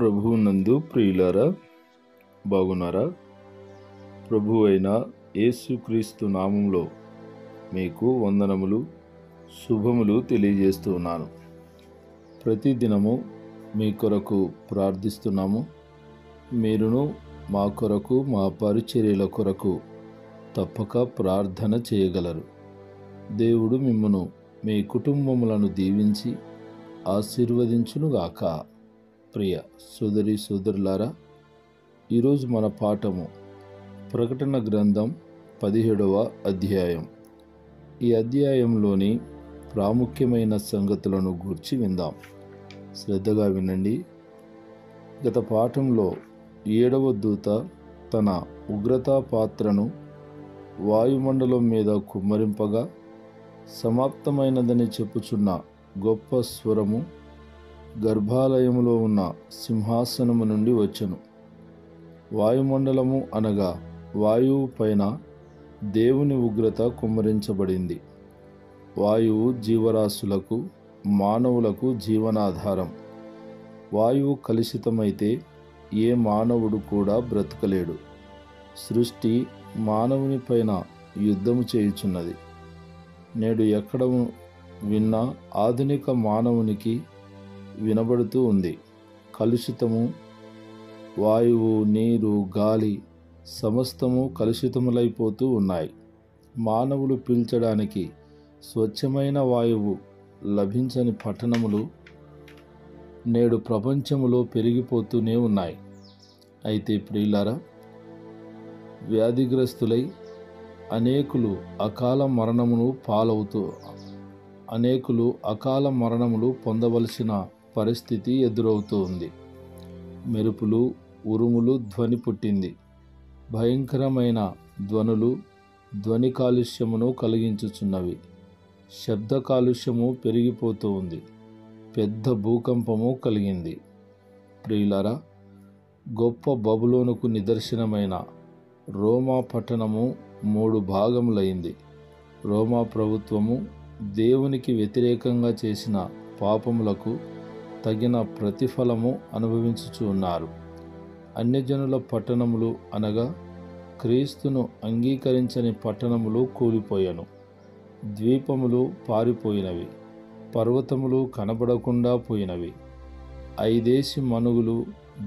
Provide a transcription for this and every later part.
ప్రభువునందు ప్రియులారా, బాగున్నారా? ప్రభు అయిన యేసుక్రీస్తు నామంలో మీకు వందనములు, శుభములు తెలియజేస్తున్నాను. ప్రతిదినము మీ కొరకు ప్రార్థిస్తున్నాము. మీరును మా కొరకు, మా పరిచర్యల కొరకు తప్పక ప్రార్థన చేయగలరు. దేవుడు మిమ్మును, మీ కుటుంబములను దీవించి ఆశీర్వదించునుగాక. ప్రియ సోదరి సోదరులారా, ఈరోజు మన పాఠము ప్రకటన గ్రంథం 17వ అధ్యాయం. ఈ అధ్యాయంలోని ప్రాముఖ్యమైన సంగతులను గూర్చి విందాం. శ్రద్ధగా వినండి. గత పాఠంలో 7వ దూత తన ఉగ్రతా పాత్రను వాయుమండలం మీద కుమ్మరింపగా సమాప్తమైనదని చెప్పుచున్న గొప్ప స్వరము గర్భాలయములో ఉన్న సింహాసనము నుండి వచ్చెను. వాయుమండలము అనగా వాయువు పైన దేవుని ఉగ్రత కుమ్మరించబడింది. వాయువు జీవరాశులకు, మానవులకు జీవనాధారం. వాయువు కలుషితమైతే ఏ మానవుడు కూడా బ్రతకలేడు. సృష్టి మానవుని పైన యుద్ధము చేయుచున్నది. నేడు ఎక్కడ విన్నా ఆధునిక మానవునికి వినబడుతూ ఉంది. కలుషితము, వాయువు, నీరు, గాలి సమస్తము కలుషితములైపోతూ ఉన్నాయి. మానవులు పీల్చడానికి స్వచ్ఛమైన వాయువు లభించని పట్టణములు నేడు ప్రపంచములో పెరిగిపోతూనే ఉన్నాయి. అయితే ప్రియులారా, వ్యాధిగ్రస్తులై అనేకులు అకాల మరణములు పొందవలసిన పరిస్థితి ఎదురవుతూ ఉంది. మెరుపులు, ఉరుములు ధ్వని పుట్టింది. భయంకరమైన ధ్వనులు ధ్వని కాలుష్యమును కలిగించుచున్నవి. శబ్ద కాలుష్యము పెరిగిపోతూ ఉంది. పెద్ద భూకంపము కలిగింది. ప్రియులారా, గొప్ప బబులోనుకు నిదర్శనమైన రోమా పట్టణము 3 భాగములైంది. రోమా ప్రభుత్వము దేవునికి వ్యతిరేకంగా చేసిన పాపములకు తగిన ప్రతిఫలము అనుభవించుచు ఉన్నారు. అన్యజనుల పట్టణములు అనగా క్రీస్తును అంగీకరించని పట్టణములు కూలిపోయెను. ద్వీపములు పారిపోయినవి. పర్వతములు కనబడకుండా పోయినవి. 5 మనుగులు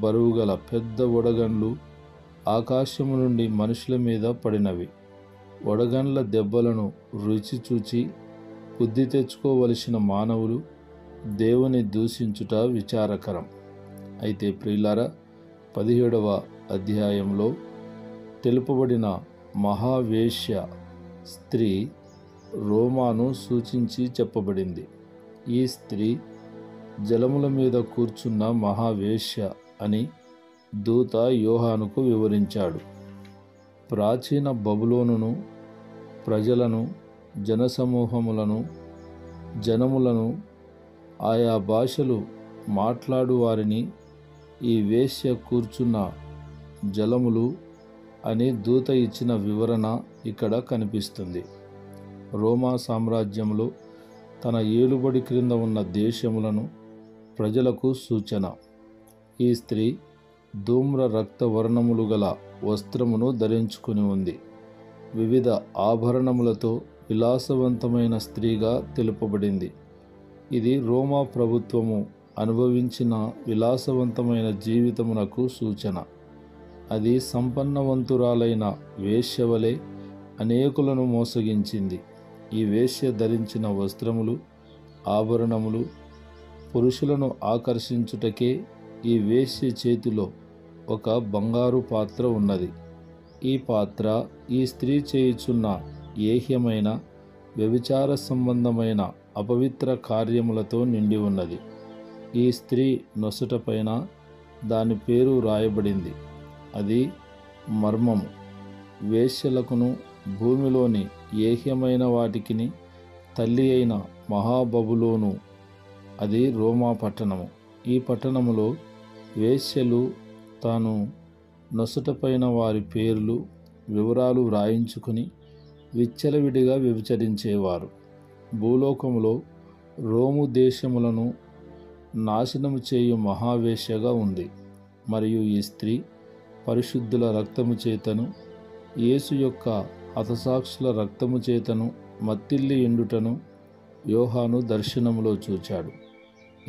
బరువుగల పెద్ద వడగండ్లు ఆకాశము నుండి మనుషుల మీద పడినవి. వడగండ్ల దెబ్బలను రుచి చూచి బుద్ధి తెచ్చుకోవలసిన మానవులు దేవుని దూషించుట విచారకరం. అయితే ప్రియులారా, 17వ అధ్యాయంలో తెలుపబడిన మహావేశ్య స్త్రీ రోమాను సూచించి చెప్పబడింది. ఈ స్త్రీ జలముల మీద కూర్చున్న మహావేశ్య అని దూత యోహానుకు వివరించాడు. ప్రాచీన బబులోనును, ప్రజలను, జనసమూహములను, జనములను, ఆయా భాషలు మాట్లాడు వారిని ఈ వేశ్య కూర్చున్న జలములు అని దూత ఇచ్చిన వివరణ ఇక్కడ కనిపిస్తుంది. రోమా సామ్రాజ్యంలో తన ఏలుబడి క్రింద ఉన్న దేశములను, ప్రజలకు సూచన. ఈ స్త్రీ ధూమ్ర రక్త వర్ణములు గల వస్త్రమును ధరించుకుని ఉంది. వివిధ ఆభరణములతో విలాసవంతమైన స్త్రీగా తెలుపబడింది. ఇది రోమా ప్రభుత్వము అనుభవించిన విలాసవంతమైన జీవితమునకు సూచన. అది సంపన్నవంతురాలైన వేశ్య వలె అనేకులను మోసగించింది. ఈ వేశ్య ధరించిన వస్త్రములు, ఆభరణములు పురుషులను ఆకర్షించుటకే. ఈ వేశ్య చేతిలో ఒక బంగారు పాత్ర ఉన్నది. ఈ పాత్ర ఈ స్త్రీ చేయుచున్న ఏహ్యమైన వ్యభిచార సంబంధమైన అపవిత్ర కార్యములతో నిండి ఉన్నది. ఈ స్త్రీ నొసట పైన దాని పేరు రాయబడింది. అది మర్మము. వేశ్యలకును భూమిలోని ఏహ్యమైన వాటికిని తల్లి అయిన మహాబబులోను. అది రోమా పట్టణము. ఈ పట్టణములో వేశ్యలు తాను నొసటపైన వారి పేర్లు, వివరాలు వ్రాయించుకుని విచ్చలవిడిగా వ్యభిచరించేవారు. భూలోకములో రోము దేశములను నాశనము చేయు మహావేశ్యగా ఉంది. మరియు ఈ స్త్రీ పరిశుద్ధుల రక్తము చేతను యేసు యొక్క హతసాక్షుల రక్తము చేతను మత్తిల్లి ఎండుటను యోహాను దర్శనములో చూచాడు.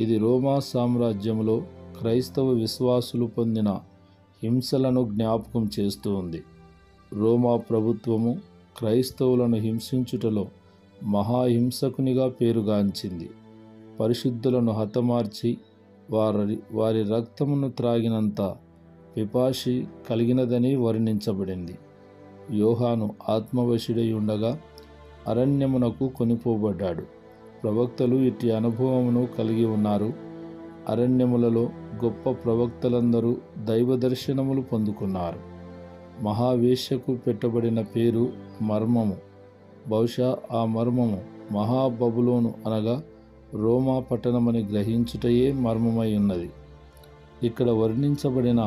ఇది రోమా సామ్రాజ్యంలో క్రైస్తవ విశ్వాసులు పొందిన హింసలను జ్ఞాపకం చేస్తూ ఉంది. రోమా ప్రభుత్వము క్రైస్తవులను హింసించుటలో మహాహింసకునిగా పేరుగాంచింది. పరిశుద్ధులను హతమార్చి వారి రక్తమును త్రాగినంత పిపాసి కలిగినదని వర్ణించబడింది. యోహాను ఆత్మవశుడై ఉండగా అరణ్యమునకు కొనిపోబడ్డాడు. ప్రవక్తలు ఇట్టి అనుభవమును కలిగి ఉన్నారు. అరణ్యములలో గొప్ప ప్రవక్తలందరూ దైవ దర్శనములు పొందుకున్నారు. మహావేశ్యకు పెట్టబడిన పేరు మర్మము. బహుశా ఆ మర్మము మహాబబులోను అనగా రోమా పట్టణమని గ్రహించుటయే మర్మమై ఉన్నది. ఇక్కడ వర్ణించబడిన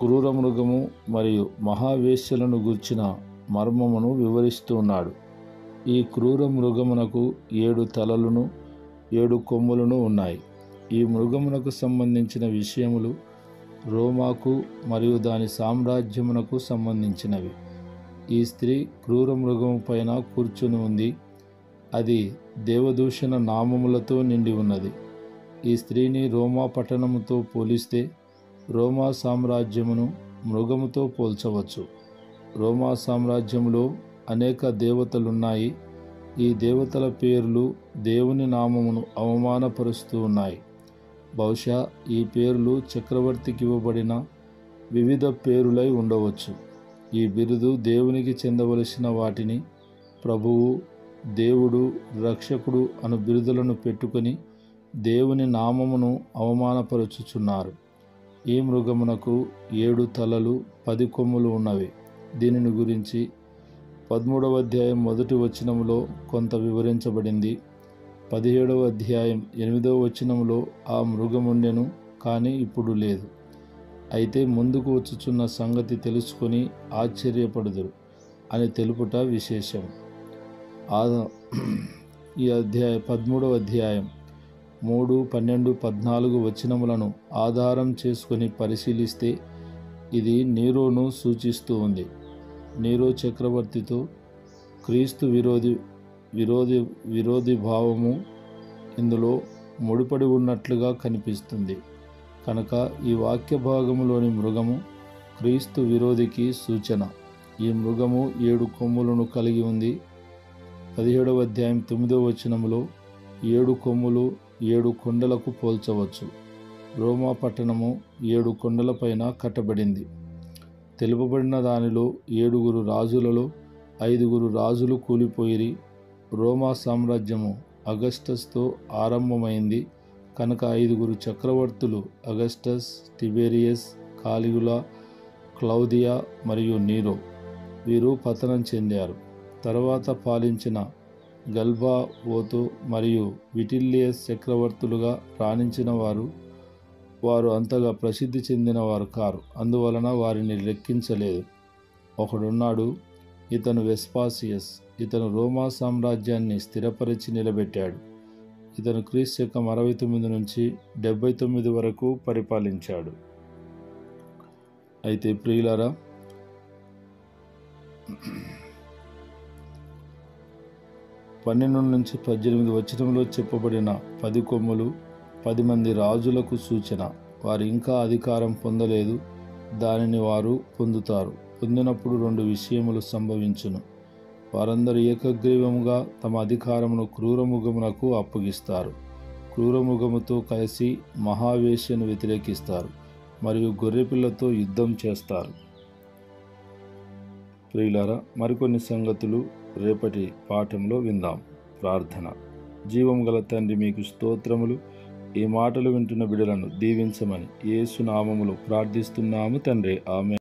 క్రూర మృగము మరియు మహావేశ్యలను గూర్చిన మర్మమును వివరిస్తూ ఉన్నాడు. ఈ క్రూర మృగమునకు 7 తలలను 7 కొమ్ములను ఉన్నాయి. ఈ మృగమునకు సంబంధించిన విషయములు రోమాకు మరియు దాని సామ్రాజ్యమునకు సంబంధించినవి. ఈ స్త్రీ క్రూర మృగము పైన కూర్చుని ఉంది. అది దేవదూషణ నామములతో నిండి ఉన్నది. ఈ స్త్రీని రోమా పట్టణముతో పోలిస్తే రోమా సామ్రాజ్యమును మృగముతో పోల్చవచ్చు. రోమా సామ్రాజ్యంలో అనేక దేవతలున్నాయి. ఈ దేవతల పేర్లు దేవుని నామమును అవమానపరుస్తూ ఉన్నాయి. బహుశా ఈ పేర్లు చక్రవర్తికి ఇవ్వబడిన వివిధ పేరులై ఉండవచ్చు. ఈ బిరుదు దేవునికి చెందవలసిన వాటిని ప్రభువు, దేవుడు, రక్షకుడు అను బిరుదులను పెట్టుకొని దేవుని నామమును అవమానపరుచుచున్నారు. ఈ మృగమునకు 7 తలలు 10 కొమ్ములు ఉన్నవి. దీనిని గురించి 13వ అధ్యాయం 1వ వచనములో కొంత వివరించబడింది. 17వ అధ్యాయం 8వ వచనములో ఆ మృగముండెను, కానీ ఇప్పుడు లేదు. అయితే ముందుకు వచ్చుచున్న సంగతి తెలుసుకొని ఆశ్చర్యపడుదురు అని తెలుపుట విశేషం. ఈ 13వ అధ్యాయం 3, 12, 14 వచనములను ఆధారం చేసుకొని పరిశీలిస్తే ఇది నీరోను సూచిస్తూ ఉంది. నీరో చక్రవర్తితో క్రీస్తు విరోధి భావము ఇందులో ముడిపడి ఉన్నట్లుగా కనిపిస్తుంది. కనుక ఈ వాక్య భాగములోని మృగము క్రీస్తు విరోధికి సూచన. ఈ మృగము 7 కొమ్ములను కలిగి ఉంది. 17వ అధ్యాయం 9వ వచనములో 7 కొమ్ములు 7 కొండలకు పోల్చవచ్చు. రోమా పట్టణము 7 కొండలపైన కట్టబడింది. తెలుపబడిన దానిలో 7 రాజులలో 5 రాజులు కూలిపోయిరి. రోమా సామ్రాజ్యము అగస్టస్తో ఆరంభమైంది కనుక 5 చక్రవర్తులు అగస్టస్, తిబెరియస్, కాలిగులా, క్లౌదియా మరియు నీరో వీరు పతనం చెందారు. తర్వాత పాలించిన గల్బా, ఓతు మరియు విటిలియస్ చక్రవర్తులుగా రాణించిన వారు అంతగా ప్రసిద్ధి చెందిన వారు కారు. అందువలన వారిని లెక్కించలేదు. ఒకడున్నాడు, ఇతను వెస్పాసియస్. ఇతను రోమా సామ్రాజ్యాన్ని స్థిరపరిచి నిలబెట్టాడు. ఇతను క్రీస్తు శకం 69 నుంచి 79 వరకు పరిపాలించాడు. అయితే ప్రియులారా, 12 నుంచి 18 వచనంలో చెప్పబడిన 10 కొమ్ములు 10 మంది రాజులకు సూచన. వారు ఇంకా అధికారం పొందలేదు. దానిని వారు పొందుతారు. పొందినప్పుడు 2 విషయములు సంభవించును. వారందరూ ఏకగ్రీవముగా తమ అధికారమును క్రూరమృగమునకు అప్పగిస్తారు. క్రూరమృగముతో కలిసి మహావేశ్యను వ్యతిరేకిస్తారు మరియు గొర్రెపిల్లతో యుద్ధం చేస్తారు. ప్రియులారా, మరికొన్ని సంగతులు రేపటి పాఠంలో విందాం. ప్రార్థన. జీవం గల తండ్రి, మీకు స్తోత్రములు. ఈ మాటలు వింటున్న బిడ్డలను దీవించమని యేసు నామములో ప్రార్థిస్తున్నాము తండ్రి. ఆమేన్.